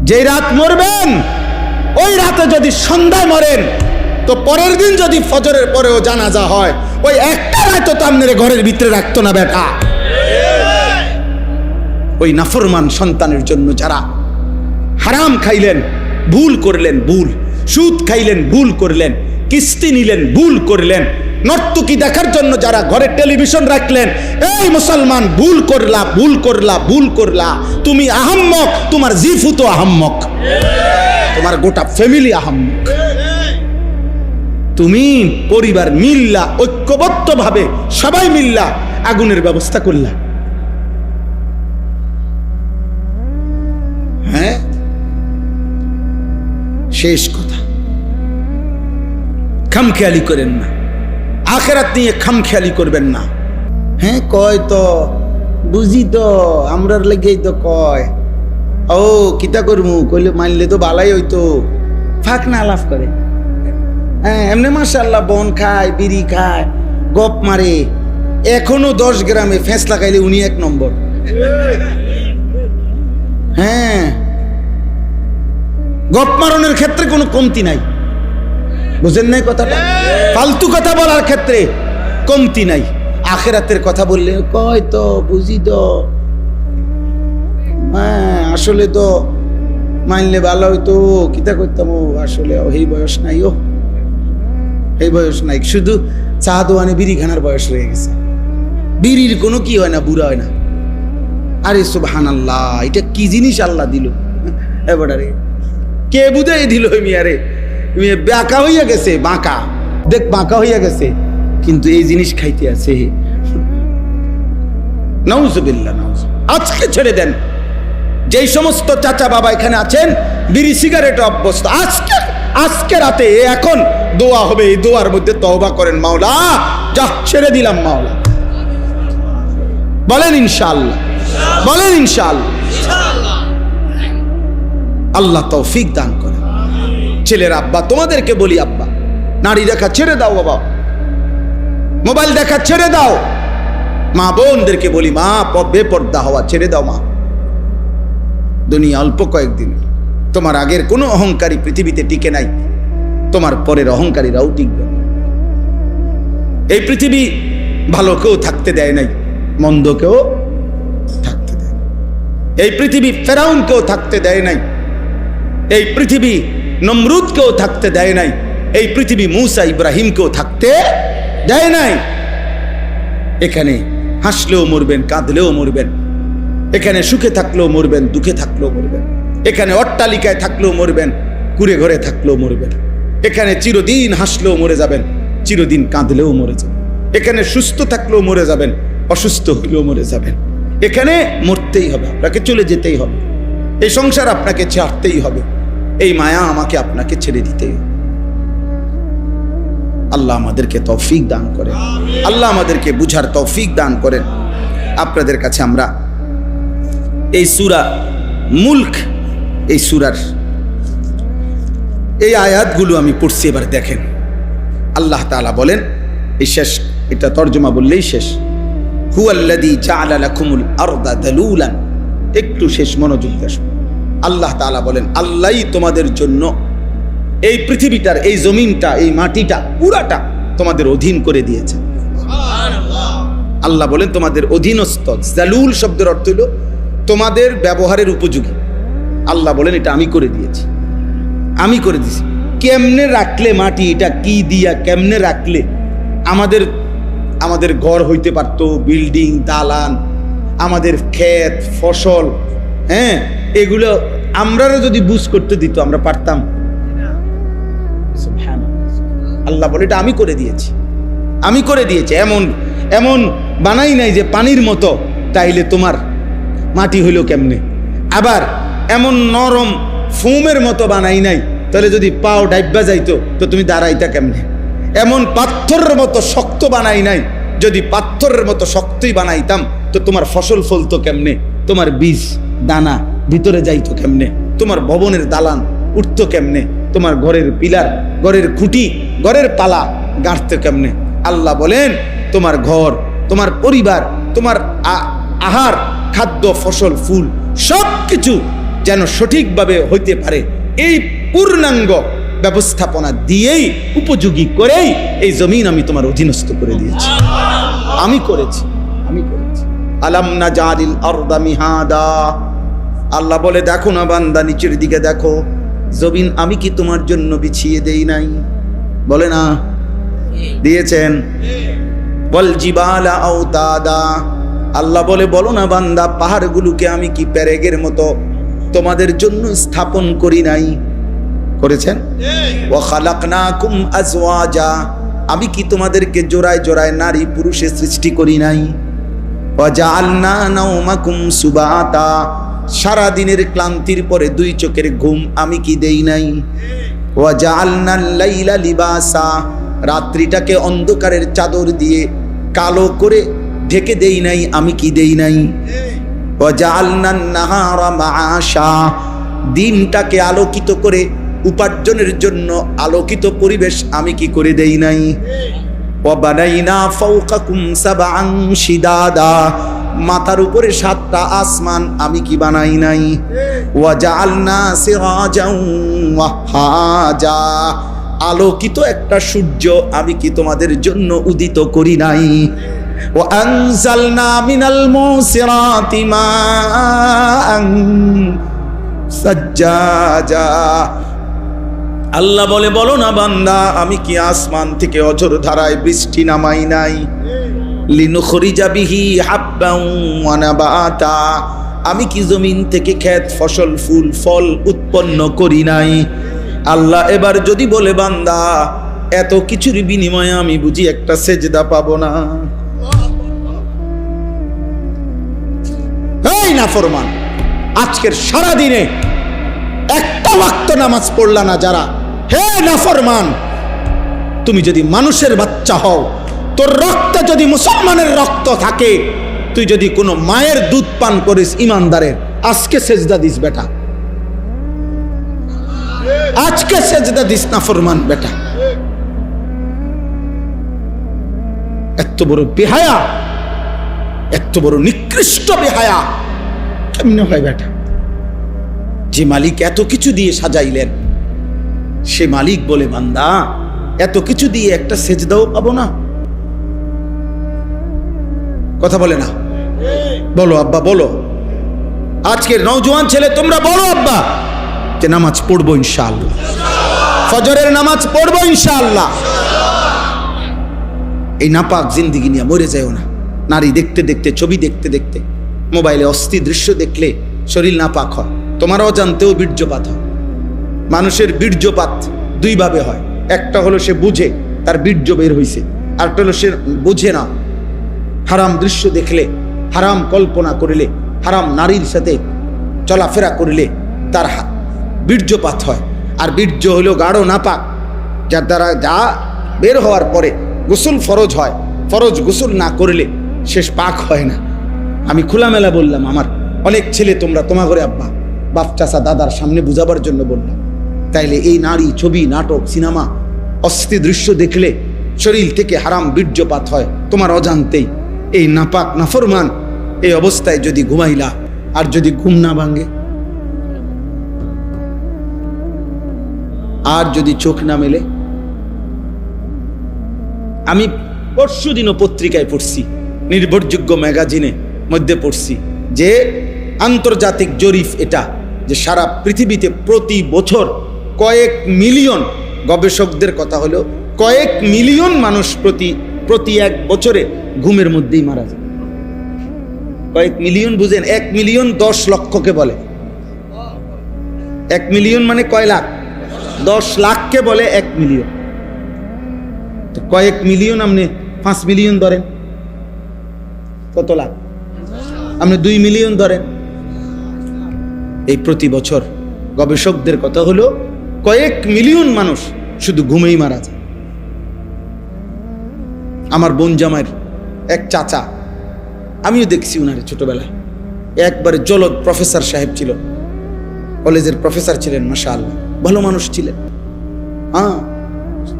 যেই রাত মরবেন ওই রাতে যদি সন্ধ্যায় মরেন তো পরের দিন যদি ফজরের পরেও জানাজা হয় ওই একটা রাত তো আপনার ঘরের ভিতরে রাখতো না বেটা। ওই নাফরমান সন্তানের জন্য যারা হারাম খাইলেন, ভুল করলেন, ভুল সুদ খাইলেন, ভুল করলেন, কিস্তি নিলেন, ভুল করলেন, নর্তকী দেখার জন্য যারা ঘরে টেলিভিশন রাখলেন, এই মুসলমান ভুল করলা, ভুল করলা, ভুল করলা। তুমি আহাম্মক, তোমার জিফু তো আহাম্মক, তোমার গোটা ফ্যামিলি আহাম্মক। তুমি পরিবার মিল্লা, ঐক্যবদ্ধ ভাবে সবাই মিল্লা আগুনের ব্যবস্থা করলা। হ্যাঁ, শেষ কথা, খামখেয়ালি করেন না, আখেরাত নিয়ে খামখেয়ালি করবেন না। হ্যাঁ কয় তো বুঝি তো আমরার লেগেই তো কয়, ও কিতা করমু কইলে মানলে তো বালাই হইতো, ফাঁক না আলাপ করে। হ্যাঁ এমনি মাশাআল্লাহ বন খায়, বিড়ি খায়, গপ মারে, এখনো 10 গ্রামে ফেঁস লাগাইলে উনি 1 নম্বর। হ্যাঁ গপ মারণের ক্ষেত্রে কোনো কমতি নাই, বুঝেন নাই কথাটা? ফালতু কথা বলার ক্ষেত্রে কমতি নাই। আখেরাতের কথা বললে কয় তো বুঝি তো, হ্যাঁ আসলে তো মানলে ভালো হইতো, কিতা করতাম, ও আসলে এই বয়স নাই, ও এই বয়স নাই, শুধু চা দোয়ানে বিড়ি খানার বয়স রয়ে গেছে। বিড়ির কোনো কি হয় না, বুড়া হয় না। আরে সুবহানাল্লাহ, এটা কি জিনিস আল্লাহ দিল এবারে, কে বুঝাই দিল? মিয়ারে মিয়া বাঁকা হইয়া গেছে, বাঁকা দেখ, বাঁকা হইয়া গেছে, কিন্তু এই জিনিস খাইতে আছে। নাউজুবিল্লাহ, নাউজুবিল্লাহ। আজকে ছেড়ে দেন। যেই সমস্ত চাচা বাবা এখানে আছেন বিড়ি সিগারেট অভ্যস্ত, আজকে রাতে এখন দোয়া হবে, এই দোয়ার মধ্যে তওবা করেন, মাওলা যা ছেড়ে দিলাম মাওলা। বলেন ইনশাআল্লাহ, বলেন ইনশাআল্লাহ। আল্লাহ তৌফিক দান করে। ছেলের আব্বা তোমাদেরকে বলি, আব্বা নারী দেখা ছেড়ে দাও, বাবা মোবাইল দেখা ছেড়ে দাও। মা বোনদেরকে বলি, মা বেপর্দা হওয়া ছেড়ে দাও। মা দুনিয়া অল্প কয়েকদিন, তোমার আগের কোনো অহংকারী পৃথিবীতে টিকে নাই, তোমার পরের অহংকারীরাও টিকবে। এই পৃথিবী ভালো কেউ থাকতে দেয় নাই, মন্দ কেউ থাকতে দেয়। এই পৃথিবী ফেরাউন কেউ থাকতে দেয় নাই, এই পৃথিবী নমরুদ কেউ থাকতে দেয় নাই, এই পৃথিবী মুসা ইব্রাহিম কেউ থাকতে দেয় নাই। এখানে হাসলেও মরবেন, কাঁদলেও মরবেন, এখানে সুখে থাকলেও মরবেন, দুঃখে থাকলেও মরবেন, এখানে অট্টালিকায় থাকলেও মরবেন, কুড়ে ঘরে থাকলেও মরবেন, এখানে চিরদিন হাসলেও মরে যাবেন, চিরদিন কাঁদলেও মরে যাবেন, এখানে সুস্থ থাকলেও মরে যাবেন, অসুস্থ হইলেও মরে যাবেন। এখানে মরতেই হবে, আপনাকে চলে যেতেই হবে, এই সংসার আপনাকে ছাড়তেই হবে, এই মায়া আমাকে আপনাকে ছেড়ে দিতেই হবে। আল্লাহ আমাদেরকে তৌফিক দান করেন, আল্লাহ আমাদেরকে বুঝার তৌফিক দান করেন। আপনাদের কাছে আমরা এই সূরা মুলক, এই সূরার এই আয়াতগুলো আমি পড়ছি, এবার দেখেন। আল্লাহ তাআলা বলেন, এই শেষ, এটা তর্জমা বললেই শেষ, হুয়াল্লাযী জাআলা লাকুমুল আরদা দালুলান। একটু শেষ মনোযোগ দিয়ে শুনুন। আল্লাহ তাআলা বলেন, আল্লাহই তোমাদের জন্য এই পৃথিবীটার, এই জমিনটা, এই মাটিটা পুরাটা তোমাদের অধীন করে দিয়েছে। আল্লাহ বলেন তোমাদের অধীনস্থ। জালুল শব্দের অর্থ হলো তোমাদের ব্যবহারের উপযোগী। আল্লাহ বলেন এটা আমি করে দিয়েছি, আমি করে দিয়েছি। কেমনে রাখলে মাটি, এটা কি দিয়া কেমনে রাখলে আমাদের ঘর হইতে পারত, বিল্ডিং, দালান, আমাদের ক্ষেত, ফসল, হ্যাঁ এগুলো আমরা যদি বুঝ করতে দিত আমরা পারতাম? আল্লাহ বলে এটা আমি করে দিয়েছি, আমি করে দিয়েছি। এমন বানাই নাই যে পানির মতো, তাইলে তোমার মাটি হইল কেমনে? আবার এমন নরম ফোমের মতো বানাই নাই, তাহলে যদি পাও ডাইব্বা যাইতো তো তুমি দাঁড়াইতা কেমনে? এমন পাথরের মতো শক্ত বানাই নাই, যদি পাথরের মতো শক্তই বানাইতাম তো তোমার ফসল ফলতো কেমনে? তোমার বীজ দানা ভিতরে যাইতো কেমনে? তোমার ভবনের দালান উঠতো কেমনে? তোমার ঘরের পিলার, ঘরের খুঁটি, ঘরের পালা গাঁথতো কেমনে? আল্লাহ বলেন তোমার ঘর, তোমার পরিবার, তোমার আহার, খাদ্য, ফসল, ফুল সব কিছু যেন সঠিকভাবে হইতে পারে, এই পূর্ণাঙ্গ ব্যবস্থাপনা দিয়েই, উপযোগী করেই এই জমিন আমি তোমার অধীনস্থ করে দিয়েছি। আমি করেছি। আলাম নাজালিল আরদা মিহাদা, আল্লাহ বলে দেখো না বান্দা, নিচের দিকে দেখো, জমিন আমি কি তোমার জন্য বিছিয়ে দেই নাই? বলে না দিয়েছেন? বল জিবালা আওতাদা, আল্লাহ বলে বলো না বান্দা, পাহাড়গুলোকে আমি কি পেরেকের মতো তোমাদের জন্য স্থাপন করি নাই? করেছেন। ওয়া খালাকনাকুম আজওয়াজা, আমি কি তোমাদেরকে জোড়ায় জোড়ায় নারী পুরুষে সৃষ্টি করি নাই? ওয়া জাআলনা নাওমাকুম সুবাতা, সারা দিনের ক্লান্তির পরে দুই চোখের ঘুম আমি কি দেই নাই? ওয়া জাআলনাল লাইলা লিবাসা, রাত্রিটাকে অন্ধকারের চাদর দিয়ে কালো করে ঢেকে দেই নাই আমি কি দেই নাই? ওয়া জাআলনান নাহারা মাআশা, দিনটাকে আলোকিত করে উপার্জনের জন্য আলোকিত পরিবেশ আমি কি করে দেই নাই? ওয়া বানাইনা ফাওকাকুম সাবআন শিদাদা, মাথার উপরে 7টা আসমান আমি কি বানাই নাই? ওয়া জাআলনা সিরাজান ওয়াহাজা, আলোকিত একটা সূর্য আমি কি তোমাদের জন্য উদিত করি নাই? ওয়া আনজালনা মিনাল মুসিরাতি মাআন সাজ্জাজা, আল্লাহ বলে বলো না বান্দা, আমি কি আসমান থেকে অঝোর ধারায় বৃষ্টি নামাই নাই? লিনুখরিজা বিহি হাব্বান ওয়া নাবাতা, আমি কি জমিন থেকে ক্ষেত ফসল ফুল ফল উৎপন্ন করি নাই? আল্লাহ এবার যদি বলে বান্দা, এত কিছুর বিনিময়ে আমি বুঝি একটা সেজদা পাবো না? এই নাফরমান, আজকের সারা দিনে একটা ওয়াক্ত নামাজ পড়লা না যারা, হে নাফরমান, তুমি যদি মানুষের বাচ্চা হও, তোর রক্তে যদি মুসলমানের রক্ত থাকে, তুই যদি কোনো মায়ের দুধ পান করিস ইমানদারের, আজকে সেজদা দিস বেটা, আজকে সেজদা দিস নাফরমান বেটা। এত বড় বেহায়া, এত বড় নিকৃষ্ট বেহায়া কেমনে হয় বেটা? যে মালিক এত কিছু দিয়ে সাজাইলেন, সে মালিক বলে বান্দা, এত কিছু দিয়ে একটা সেজদাও পাবো না? কথা বলে না? বলো আব্বা, বলো। আজকের নওজোয়ান ছেলে তোমরা বলো আব্বা যে নামাজ পড়বো ইনশাআল্লাহ, ফজরের নামাজ পড়বো ইনশাআল্লাহ। এই নাপাক জিন্দিগি নিয়ে মরে যাও না। নারী দেখতে দেখতে, ছবি দেখতে দেখতে, মোবাইলে অস্থির দৃশ্য দেখলে শরীর নাপাক হয়, তোমার অজান্তেও বীর্যপাত হয়। মানুষের বীর্যপাত দুইভাবে হয়, একটা হলো সে বুঝে তার বীর্য বের হইছে, আরেকটা হলো সে বুঝে না। হারাম দৃশ্য দেখলে, হারাম কল্পনা করিলে, হারাম নারীর সাথে চলাফেরা করিলে তার বীর্যপাত হয়। আর বীর্য হলো গাঢ় নাপাক, যার দ্বারা যা বের হওয়ার পরে গোসল ফরজ হয়, ফরজ গোসল না করলে শেষ পাক হয় না। আমি খোলামেলা বললাম, আমার অনেক ছেলে তোমরা তোমার ঘরে আব্বা বাপ চাচা দাদার সামনে বুঝাবার জন্য বললাম। তাইলে এই নারী, ছবি, নাটক, সিনেমা, অস্থির দৃশ্য দেখলে শরীর থেকে হারাম বীর্যপাত হয় তোমার অজান্তেই। এই নাপাক নাফরমান এই অবস্থায় যদি ঘুমাইলা, আর যদি ঘুম না ভাঙে, আর যদি চোখ না মেলে। আমি পরশুদিনও পত্রিকায় পড়ছি, নির্ভরযোগ্য ম্যাগাজিনে মধ্যে পড়ছি যে আন্তর্জাতিক জরিপ এটা, যে সারা পৃথিবীতে প্রতি বছর কয়েক মিলিয়ন, গবেষকদের কথা হলো কয়েক মিলিয়ন মানুষ প্রতি এক বছরে ঘুমের মধ্যেই মারা যায়। কয়েক মিলিয়ন বুঝেন? 1 মিলিয়ন 10 লক্ষকে বলে। 1 মিলিয়ন মানে কয় লাখ? 10 লাখকে বলে 1 মিলিয়ন। তো কয়েক মিলিয়ন, আপনি 5 মিলিয়ন ধরেন, কত লাখ? আপনি 2 মিলিয়ন ধরেন। এই প্রতি বছর গবেষকদের কথা হলো কয়েক মিলিয়ন মানুষ শুধু ঘুমেই মারা যায়। আমার বোন জামাইয়ের এক চাচা, আমিও দেখছি উনারে ছোটবেলায়, একবারে জলদ প্রফেসর সাহেব ছিল, কলেজের প্রফেসর ছিলেন, মাশাআল্লাহ ভালো মানুষ ছিলেন। হ্যাঁ,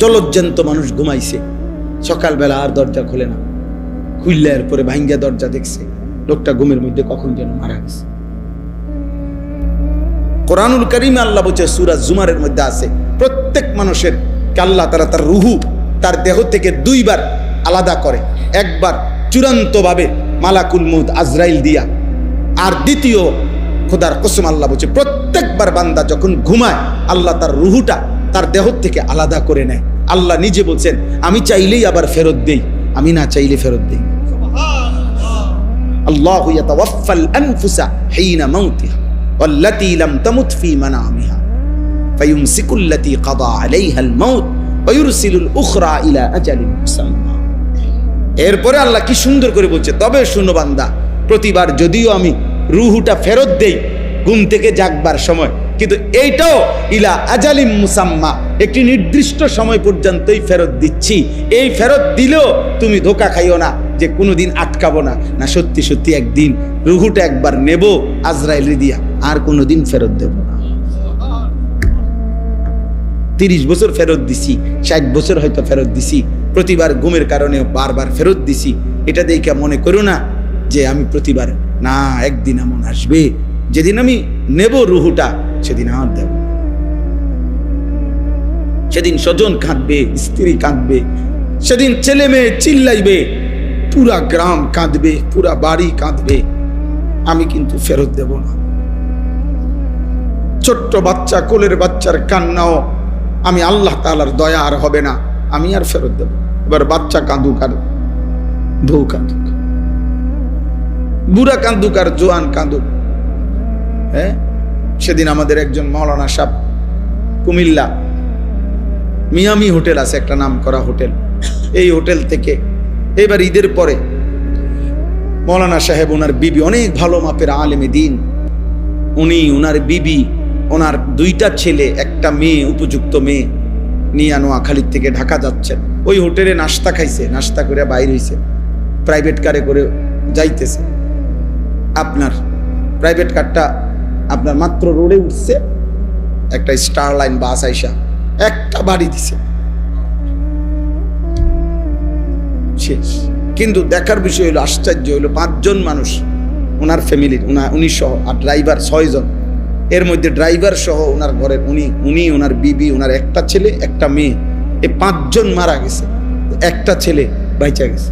জলজ্জান্ত মানুষ ঘুমাইছে, সকালবেলা আর দরজা খোলে না, খুললে এরপরে ভাঙ্গা দরজা দেখছে, লোকটা ঘুমের মধ্যে কখন যেন মারা গেছে। কোরআনুল কারীমে আল্লাহ বলছে, সূরা জুমারের মধ্যে আছে, প্রত্যেক মানুষের আল্লাহ তাআলা তার রুহু তার দেহ থেকে দুইবার আলাদা করে। একবার চূড়ান্তভাবে মালাকুল মউত আজরাইল দিয়া, আর দ্বিতীয় খোদার কসম আল্লাহ বলছে প্রত্যেকবার বান্দা যখন ঘুমায় আল্লাহ তার রুহুটা তার দেহ থেকে আলাদা করে নেয়। আল্লাহ নিজে বলছেন, আমি চাইলেই আবার ফেরত দেই, আমি না চাইলে ফেরত দেই। আল্লাহু ইয়াতাওয়াফাল আনফুসা হিনা মাউতিহা ওয়াল্লাতী লাম তামুত ফী মানামিহা ফায়ুমসিকুল্লাতী কাদা আলাইহাল মাউত ওয়া ইউরসিলুল উখরা ইলা আজালিন মুসাম্মা। এরপরে আল্লাহ কি সুন্দর করে বলছে, তবে শুনো বান্দা, প্রতিবার যদিও আমি রুহুটা ফেরত দেই ঘুম থেকে জাগবার সময়, কিন্তু এইটাও ইলা আজালিম মুসাম্মা, একটি নির্দিষ্ট সময় পর্যন্তই ফেরত দিচ্ছি। এই ফেরত দিলেও তুমি ধোকা খাইও না যে কোনোদিন আটকাবো না, না সত্যি সত্যি একদিন রুহুটা একবার নেব আজরাইল দিয়া, আর কোনোদিন ফেরত দেব না। 30 বছর ফেরত দিছি, 60 বছর হয়তো ফেরত দিছি, প্রতিবার ঘুমের কারণে বারবার ফেরত দিছি। এটা দেখে মনে করো না যে আমি প্রতিবার, না, একদিন এমন আসবে যেদিন আমি নেব রুহুটা, সেদিন আর দেব। সেদিন স্বজন কাঁদবে, স্ত্রী কাঁদবে, সেদিন ছেলে মেয়ে চিল্লাইবে, পুরা গ্রাম কাঁদবে, পুরা বাড়ি কাঁদবে, আমি কিন্তু ফেরত দেব না। ছোট্ট বাচ্চা, কোলের বাচ্চার কান্নাও আমি আল্লাহ তাআলার দয়া আর হবে না, আমি আর ফেরত দেব। এবার বাচ্চা কাঁদুক আর বউ কাঁদুক, বুড়া কাঁদুক আর জোয়ান কাঁদুক। হ্যাঁ, সেদিন আমাদের একজন মাওলানা সাহেব কুমিল্লা মিয়ামি হোটেল আছে, একটা নাম করা হোটেল, এই হোটেল থেকে এবার ঈদের পরে মাওলানা সাহেব, ওনার বিবি অনেক ভালো মাপের আলেমে দিন, উনি, ওনার বিবি, ওনার 2টা ছেলে, একটা মেয়ে, উপযুক্ত মেয়ে নিয়ে নোয়াখালীর থেকে ঢাকা যাচ্ছেন। ওই হোটেলে নাস্তা খাইছে, নাস্তা করে বাইর হইছে, প্রাইভেট কারে করে যাইতেছে। আপনার প্রাইভেট কারটা আপনার মাত্র রোডে উঠছে, একটা স্টার লাইন বাস আইসা একটা বাড়ি দিছে, শেষ। কিন্তু দেখার বিষয় হলো, আশ্চর্য হলো, 5 জন মানুষ ওনার ফ্যামিলির, উনি সহ, আর ড্রাইভার 6 জন। এর মধ্যে ড্রাইভার সহ ওনার ঘরের উনি, ওনার বিবি, ওনার একটা ছেলে, একটা মেয়ে, এই 5 জন মারা গেছে, একটা ছেলে বাইচা গেছে।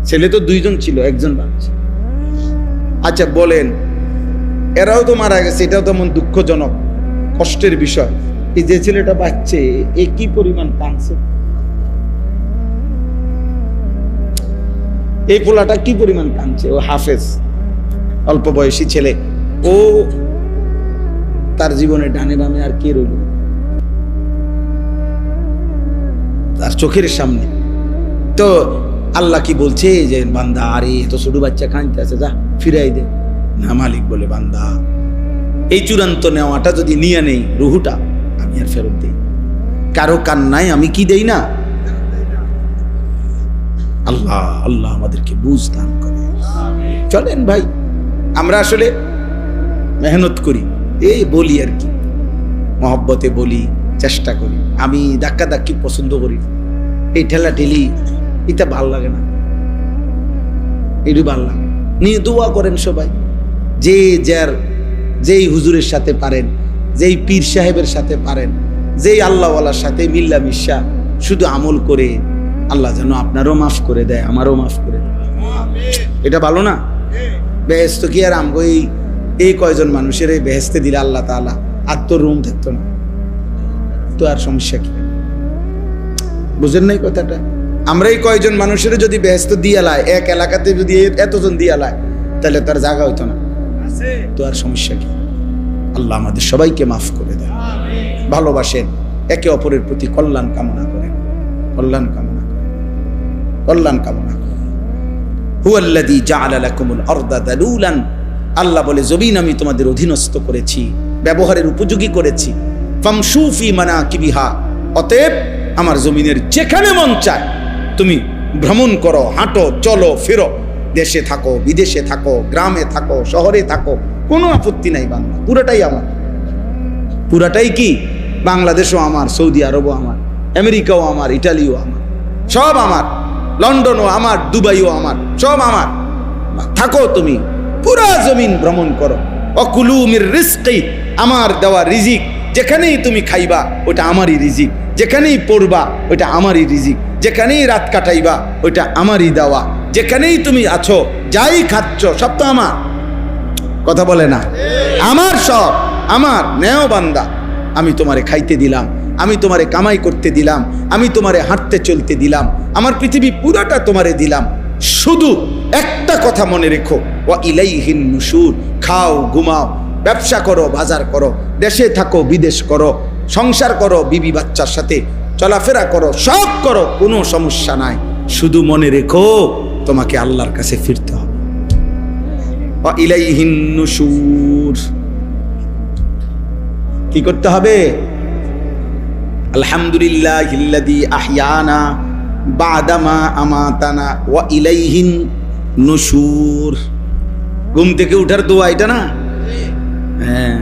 ছেলে তো 2 জন ছিল, 1 জন বাঁচছে। আচ্ছা বলেন, এরাও তো মারা গেছে, এটাও তেমন দুঃখজনক, কষ্টের বিষয়। এই যে ছেলেটা বাঁচছে, এ কি পরিমাণ কাঁদছে, এই পোলাটা কি পরিমাণ কাঁদছে। ও হাফেজ, অল্প বয়সী ছেলে, ও তার জীবনে ডানে বামে আর কে রইল, তার চোখের সামনে। তো আল্লাহ কি বলছে যে, বান্দা, আরে তো ছোট বাচ্চা কাঁদতে আছে, যা ফিরাই দে না। মালিক বলে, বান্দা, এই চূড়ান্ত নেওয়াটা যদি নিয়ে নেই রুহুটা, আমি আর ফেরত দেই। কারো কান্নায় আমি কি দেই না। আল্লাহ আল্লাহ আমাদেরকে বুঝ দান করে। চলেন ভাই, আমরা আসলে মেহনত করি, এই বলি আর কি, মহব্বতে বলি, চেষ্টা করি। আমি ধাক্কা ধাক্কি পছন্দ করি, এই ঠেলা ঠেলি এটা ভাল লাগে না, এটু ভাল লাগে। নিয়ে দোয়া করেন সবাই, যে যার, যেই হুজুরের সাথে পারেন, যেই পীর সাহেবের সাথে পারেন, যেই আল্লাহওয়ালার সাথে মিল্লা মিশা শুধু আমল করে, আল্লাহ যেন আপনারও মাফ করে দেয়, আমারও মাফ করে দেয়। এটা ভালো না? বেহেস্ত কি আর আমগো এই কয়জন মানুষের এই বেহেস্তে দিলে আল্লাহ তাআলা আর তো রুম থাকতো না, তো আর সমস্যা কি? বুঝেন নাই কথাটা? আমরা এই কয়জন মানুষের যদি বেহেস্ত দিয়া লাই, এক এলাকাতে যদি এতজন দিয়া লাই, তাহলে তার জায়গা হইতো না, তো আর সমস্যা কি? আল্লাহ আমাদের সবাইকে মাফ করে দেয়। ভালোবাসেন, একে অপরের প্রতি কল্যাণ কামনা করেন, কল্যাণ কামনা করেন, কল্যাণ কামনা করেন। হুয়াল্লাযী জাআলা লাকুমুল আরদা দালুলান, আল্লাহ বলে জমিন আমি তোমাদের অধীনস্থ করেছি, ব্যবহারের উপযোগী করেছি। ফামশু ফি মানাকিবিহা, অতএব আমার জমিনের যেখানে মন চায় তুমি ভ্রমণ করো, হাঁটো, চলো, ফেরো, দেশে থাকো, বিদেশে থাকো, গ্রামে থাকো, শহরে থাকো, কোনো আপত্তি নাই। বাংলা পুরাটাই আমার, পুরাটাই কি? বাংলাদেশও আমার, সৌদি আরবও আমার, আমেরিকাও আমার, ইটালিও আমার, সব আমার, লন্ডনও আমার, দুবাইও আমার, সব আমার। থাকো তুমি, পুরা জমিন ভ্রমণ করো, ওয়াকুলু মির রিজকি, আমার দেওয়া রিজিক, যেখানেই তুমি খাইবা ওটা আমারই রিজিক, যেখানেই পড়বা ওটা আমারই রিজিক, যেখানেই রাত কাটাইবা ওটা আমারই দেওয়া, যেখানেই তুমি আছো যাই খাচ্ছ সব তো আমার। কথা বলে না? আমার সব আমার। নেও বান্দা, আমি তোমারে খাইতে দিলাম, আমি তোমারে কামাই করতে দিলাম, আমি তোমারে হাঁটতে চলতে দিলাম, আমার পৃথিবী পুরাটা তোমারে দিলাম। শুধু একটা কথা মনে রেখো, ওয়া ইলাইহিন নুশুর। খাও, ঘুমাও, ব্যবসা করো, বাজার করো, দেশে থাকো, বিদেশ করো, সংসার করো, বিবি বাচ্চার সাথে চলাফেরা করো, সব করো, কোনো সমস্যা নাই। শুধু মনে রেখো তোমাকে আল্লাহর কাছে ফিরতে হবে। ওয়া ইলাইহিন নুশুর। কি করতে হবে? আলহামদুলিল্লাহিল্লাযী আহইয়ানা বা'দামা আমাতানা ওয়া ইলাইহিন নুশুর। ঘুম থেকে উঠার দোয়া এটা না? হ্যাঁ।